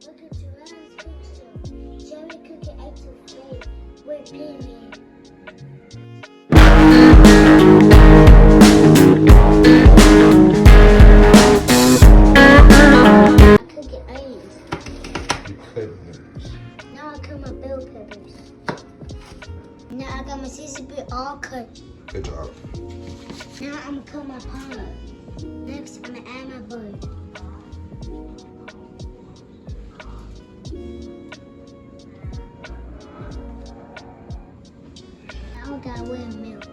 Look at Joanne's picture. Jerry cookie etouffee with pinhead. I cook it onions. You cut onions. Now I cut my bell peppers. Now I got my Caesar bread all cut. Good job. Now I'm gonna cut my pie. Next, I'm gonna add my butter. Now I gotta weigh milk.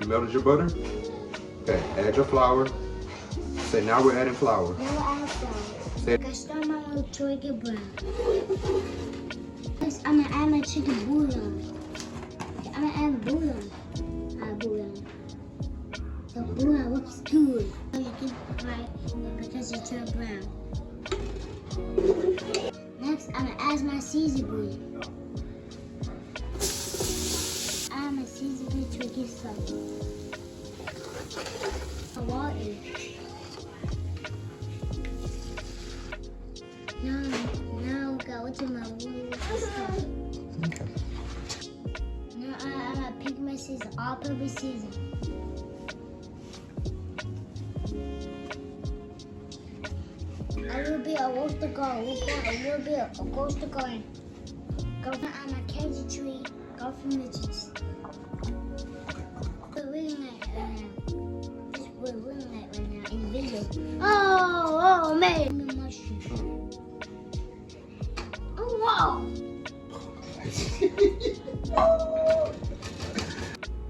You melted your butter? Okay, add your flour. Say now we're adding flour. Now I add flour. Say I gotta start my little chicken brown. Next, I'm gonna add my chicken bouillon. I'm gonna add bouillon. Bouillon. The bouillon looks good. You can fry because it's turned brown. Next, I'm gonna add my Caesar bread. Add my Caesar bread to get soft. Water. Now go to my wood stuff. okay. Now I'm gonna pick my Caesar, all-purpose Caesar. A little bit of roasted garlic, a little bit of roasted garlic. Go on my candy tree, go from the cheese. We're reading that right now. We're reading that right now in the video. Oh man! The mushroom. Oh wow!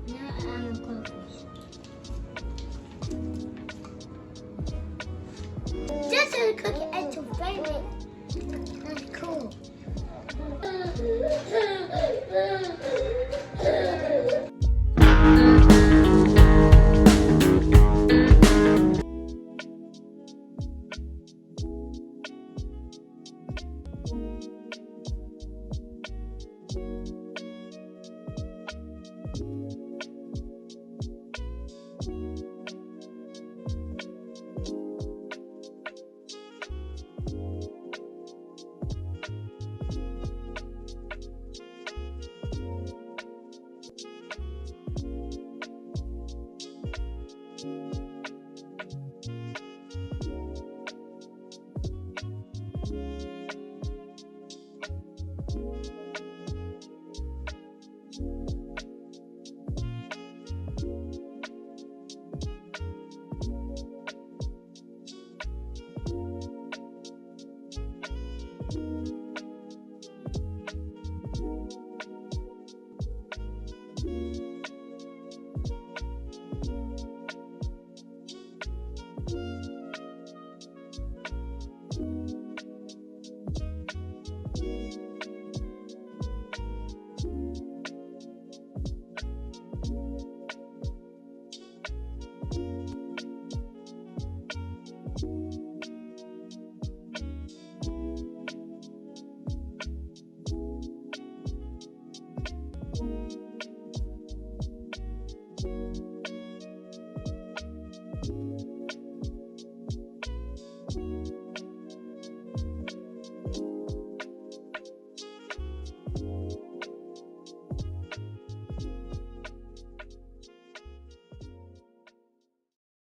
Now I'm a crawfish. This is a cookie and your favorite. That's cool.